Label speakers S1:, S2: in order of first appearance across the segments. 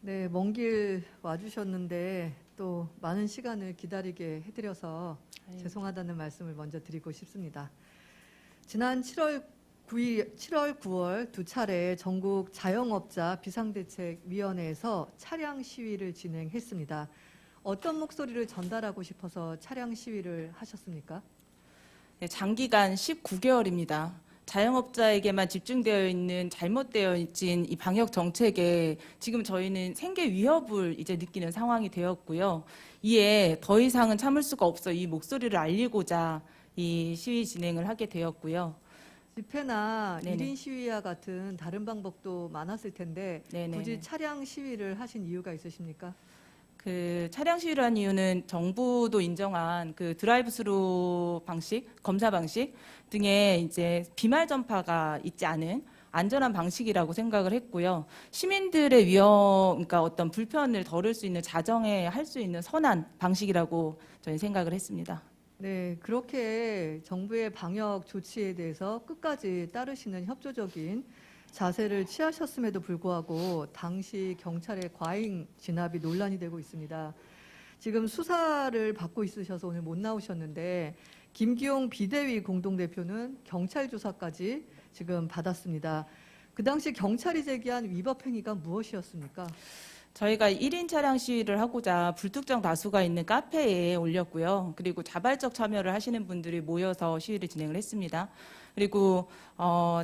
S1: 네, 먼 길 와주셨는데 또 많은 시간을 기다리게 해드려서 죄송하다는 말씀을 먼저 드리고 싶습니다. 지난 7월 9월 두 차례 전국 자영업자 비상대책위원회에서 차량 시위를 진행했습니다. 어떤 목소리를 전달하고 싶어서 차량 시위를 하셨습니까?
S2: 네, 장기간 19개월입니다. 자영업자에게만 집중되어 있는 잘못되어 있는 이 방역 정책에 지금 저희는 생계 위협을 이제 느끼는 상황이 되었고요. 이에 더 이상은 참을 수가 없어 이 목소리를 알리고자 이 시위 진행을 하게 되었고요.
S1: 집회나
S2: 네네.
S1: 1인 시위와 같은 다른 방법도 많았을 텐데
S2: 네네네.
S1: 굳이 차량 시위를 하신 이유가 있으십니까?
S2: 그 차량 시위를 한 이유는 정부도 인정한 그 드라이브스루 방식, 검사 방식 등의 이제 비말 전파가 있지 않은 안전한 방식이라고 생각을 했고요. 시민들의 그러니까 어떤 불편을 덜을 수 있는 자정에 할 수 있는 선한 방식이라고 저희 생각을 했습니다.
S1: 네, 그렇게 정부의 방역 조치에 대해서 끝까지 따르시는 협조적인 자세를 취하셨음에도 불구하고 당시 경찰의 과잉 진압이 논란이 되고 있습니다. 지금 수사를 받고 있으셔서 오늘 못 나오셨는데 김기용 비대위 공동대표는 경찰 조사까지 지금 받았습니다. 그 당시 경찰이 제기한 위법 행위가 무엇이었습니까?
S2: 저희가 1인 차량 시위를 하고자 불특정 다수가 있는 카페에 올렸고요. 그리고 자발적 참여를 하시는 분들이 모여서 시위를 진행을 했습니다. 그리고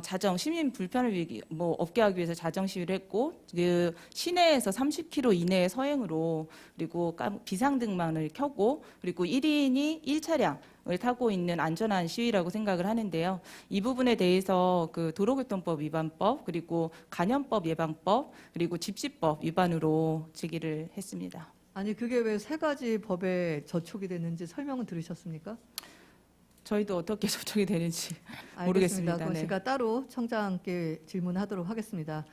S2: 자정 시민 불편을 없게 하기 위해서 자정 시위를 했고, 그 시내에서 30km 이내의 서행으로 그리고 비상등만을 켜고 그리고 1인이 1차량을 타고 있는 안전한 시위라고 생각을 하는데요. 이 부분에 대해서 그 도로교통법 위반법 그리고 간염법 예방법 그리고 집시법 위반으로 제기를 했습니다.
S1: 아니 그게 왜 세 가지 법에 저촉이 됐는지 설명은 들으셨습니까?
S2: 저희도 어떻게 접촉이 되는지
S1: 알겠습니다.
S2: 모르겠습니다.
S1: 그건
S2: 네.
S1: 제가 따로 청장께 질문하도록 하겠습니다.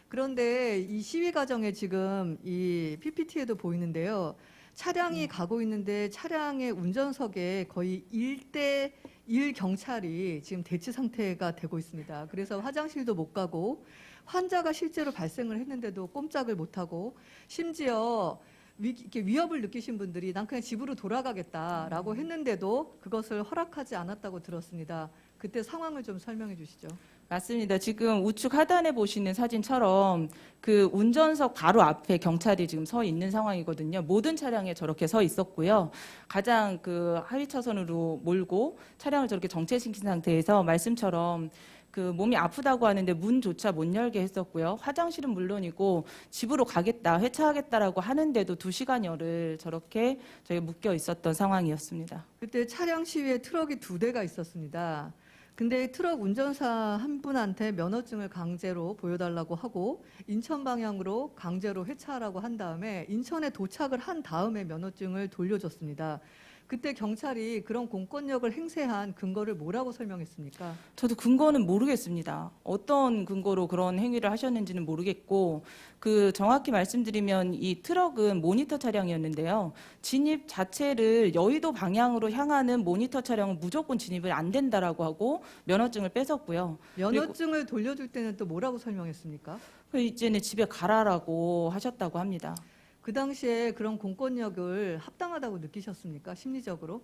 S1: 그런데 이 시위 과정에 지금 이 PPT에도 보이는데요. 차량이 가고 있는데 차량의 운전석에 거의 1대1 경찰이 지금 대치 상태가 되고 있습니다. 그래서 화장실도 못 가고 환자가 실제로 발생을 했는데도 꼼짝을 못하고 심지어 이렇게 위협을 느끼신 분들이 난 그냥 집으로 돌아가겠다라고 했는데도 그것을 허락하지 않았다고 들었습니다. 그때 상황을 좀 설명해 주시죠.
S2: 맞습니다. 지금 우측 하단에 보시는 사진처럼 그 운전석 바로 앞에 경찰이 지금 서 있는 상황이거든요. 모든 차량에 저렇게 서 있었고요. 가장 그 하위 차선으로 몰고 차량을 저렇게 정체시킨 상태에서 말씀처럼 그 몸이 아프다고 하는데 문조차 못 열게 했었고요. 화장실은 물론이고 집으로 가겠다, 회차하겠다라고 하는데도 2시간여를 저렇게 저희 묶여 있었던 상황이었습니다.
S1: 그때 차량 시위에 트럭이 2대가 있었습니다. 근데 트럭 운전사 한 분한테 면허증을 강제로 보여달라고 하고 인천 방향으로 강제로 회차하라고 한 다음에 인천에 도착을 한 다음에 면허증을 돌려줬습니다. 그때 경찰이 그런 공권력을 행사한 근거를 뭐라고 설명했습니까?
S2: 저도 근거는 모르겠습니다. 어떤 근거로 그런 행위를 하셨는지는 모르겠고, 그 정확히 말씀드리면 이 트럭은 모니터 차량이었는데요. 진입 자체를 여의도 방향으로 향하는 모니터 차량은 무조건 진입을 안 된다라고 하고 면허증을 뺏었고요.
S1: 면허증을 돌려줄 때는 또 뭐라고 설명했습니까?
S2: 그리고 이제는 집에 가라라고 하셨다고 합니다.
S1: 그 당시에 그런 공권력을 합당하다고 느끼셨습니까? 심리적으로?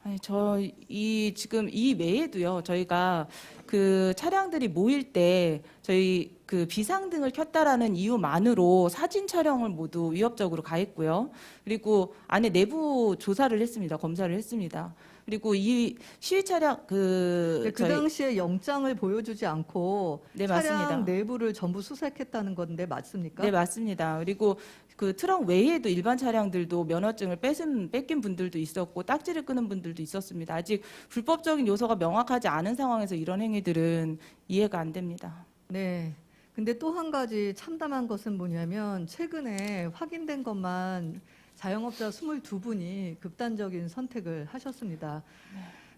S2: 아니, 지금 이 외에도요, 저희가 그 차량들이 모일 때 저희 그 비상등을 켰다라는 이유만으로 사진 촬영을 모두 위협적으로 가했고요. 그리고 안에 내부 조사를 했습니다. 검사를 했습니다. 그리고 이 시위 차량
S1: 그 당시에 영장을 보여주지 않고
S2: 네,
S1: 차량
S2: 맞습니다.
S1: 내부를 전부 수색했다는 건데 맞습니까?
S2: 네, 맞습니다. 그리고 그 트럭 외에도 일반 차량들도 면허증을 뺏긴 분들도 있었고 딱지를 끄는 분들도 있었습니다. 아직 불법적인 요소가 명확하지 않은 상황에서 이런 행위들은 이해가 안 됩니다.
S1: 네. 근데 또 한 가지 참담한 것은 뭐냐면 최근에 확인된 것만 자영업자 22분이 극단적인 선택을 하셨습니다.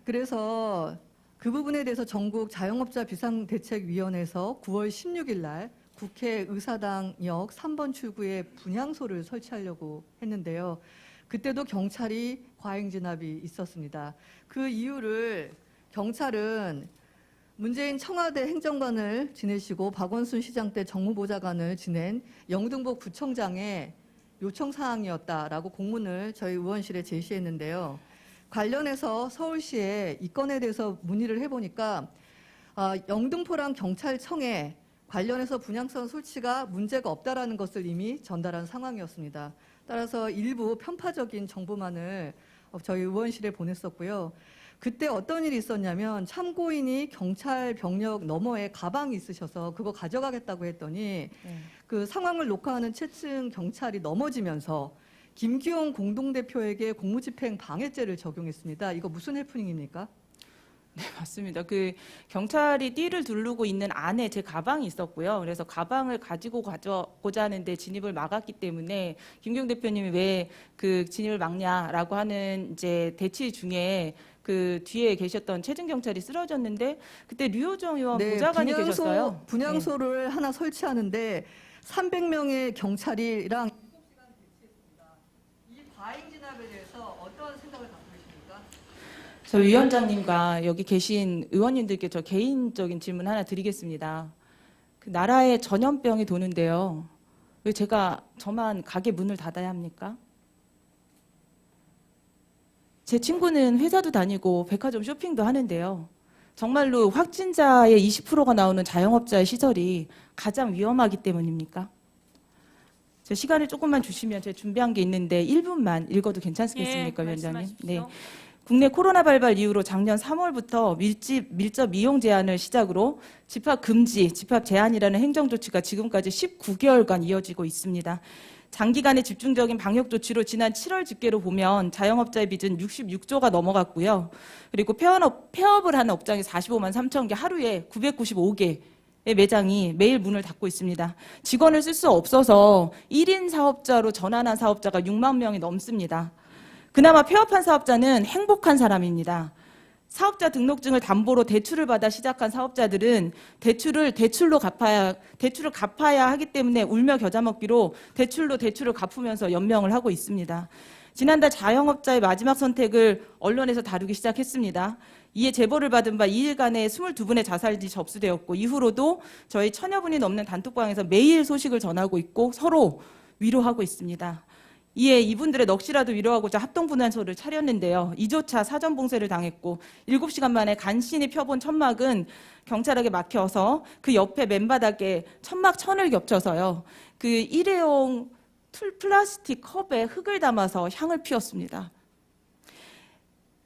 S1: 그래서 그 부분에 대해서 전국 자영업자 비상대책위원회에서 9월 16일 날 국회 의사당역 3번 출구에 분향소를 설치하려고 했는데요. 그때도 경찰이 과잉 진압이 있었습니다. 그 이유를 경찰은 문재인 청와대 행정관을 지내시고 박원순 시장 때 정무보좌관을 지낸 영등포 구청장의 요청 사항이었다라고 공문을 저희 의원실에 제시했는데요. 관련해서 서울시에 이 건에 대해서 문의를 해보니까 영등포랑 경찰청에 관련해서 분향소 설치가 문제가 없다라는 것을 이미 전달한 상황이었습니다. 따라서 일부 편파적인 정보만을 저희 의원실에 보냈었고요. 그때 어떤 일이 있었냐면 참고인이 경찰 병력 너머에 가방이 있으셔서 그거 가져가겠다고 했더니 그 상황을 녹화하는 채층 경찰이 넘어지면서 김기용 공동대표에게 공무집행 방해죄를 적용했습니다. 이거 무슨 해프닝입니까?
S2: 네, 맞습니다. 그 경찰이 띠를 두르고 있는 안에 제 가방이 있었고요. 그래서 가방을 가지고 가져오자 하는데 진입을 막았기 때문에 김기용 대표님이 왜 그 진입을 막냐라고 하는 이제 대치 중에 그 뒤에 계셨던 체증 경찰이 쓰러졌는데 그때 류호정 의원 보좌관이 계셨어요.
S1: 분향소를 하나 설치하는데 300명의 경찰이랑 7시간 대치했습니다. 이 과잉 진압에 대해서 어떤 생각을 갖고 계십니까?
S2: 저 위원장님과 여기 계신 의원님들께 저 개인적인 질문 하나 드리겠습니다. 그 나라에 전염병이 도는데요. 왜 제가 저만 가게 문을 닫아야 합니까? 제 친구는 회사도 다니고 백화점 쇼핑도 하는데요. 정말로 확진자의 20%가 나오는 자영업자의 시설이 가장 위험하기 때문입니까? 제 시간을 조금만 주시면 제가 준비한 게 있는데 1분만 읽어도 괜찮겠습니까, 위원장님? 네. 국내 코로나 발발 이후로 작년 3월부터 밀접 이용 제한을 시작으로 집합 금지, 집합 제한이라는 행정 조치가 지금까지 19개월간 이어지고 있습니다. 장기간의 집중적인 방역 조치로 지난 7월 집계로 보면 자영업자의 빚은 66조가 넘어갔고요. 그리고 폐업을 하는 업장이 45만 3천 개, 하루에 995개. 의 매장이 매일 문을 닫고 있습니다. 직원을 쓸 수 없어서 1인 사업자로 전환한 사업자가 6만 명이 넘습니다. 그나마 폐업한 사업자는 행복한 사람입니다. 사업자 등록증을 담보로 대출을 받아 시작한 사업자들은 대출을 갚아야 하기 때문에 울며 겨자 먹기로 대출을 갚으면서 연명을 하고 있습니다. 지난달 자영업자의 마지막 선택을 언론에서 다루기 시작했습니다. 이에 제보를 받은 바 2일간에 22분의 자살이 접수되었고 이후로도 저희 1000여 분이 넘는 단톡방에서 매일 소식을 전하고 있고 서로 위로하고 있습니다. 이에 이분들의 넋이라도 위로하고자 합동분향소를 차렸는데요. 이조차 사전 봉쇄를 당했고 7시간 만에 간신히 펴본 천막은 경찰에게 막혀서 그 옆에 맨바닥에 천막 천을 겹쳐서요. 그 일회용 플라스틱 컵에 흙을 담아서 향을 피웠습니다.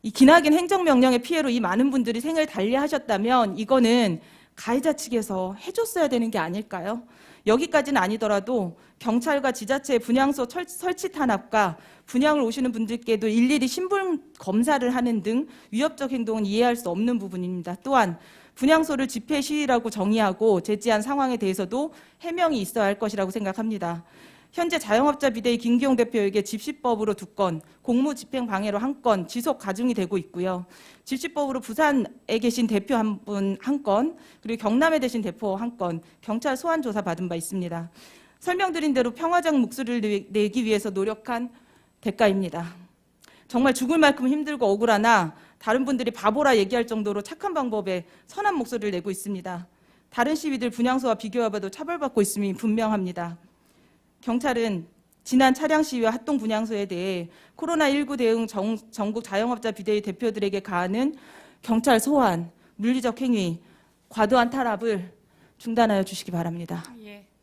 S2: 이 기나긴 행정명령의 피해로 이 많은 분들이 생을 달리하셨다면 이거는 가해자 측에서 해줬어야 되는 게 아닐까요? 여기까지는 아니더라도 경찰과 지자체의 분향소 설치 탄압과 분향을 오시는 분들께도 일일이 신분 검사를 하는 등 위협적 행동은 이해할 수 없는 부분입니다. 또한 분향소를 집회 시위라고 정의하고 제지한 상황에 대해서도 해명이 있어야 할 것이라고 생각합니다. 현재 자영업자 비대위 김기용 대표에게 집시법으로 2건, 공무집행 방해로 1건 지속 가중이 되고 있고요. 집시법으로 부산에 계신 대표 1건, 그리고 경남에 계신 대표 1건, 경찰 소환 조사 받은 바 있습니다. 설명드린 대로 평화적 목소리를 내기 위해서 노력한 대가입니다. 정말 죽을 만큼 힘들고 억울하나 다른 분들이 바보라 얘기할 정도로 착한 방법에 선한 목소리를 내고 있습니다. 다른 시위들 분향소와 비교해봐도 차별받고 있음이 분명합니다. 경찰은 지난 차량 시위와 합동 분향소에 대해 코로나19 대응 전국 자영업자 비대위 대표들에게 가하는 경찰 소환, 물리적 행위, 과도한 탄압을 중단하여 주시기 바랍니다.
S3: 예.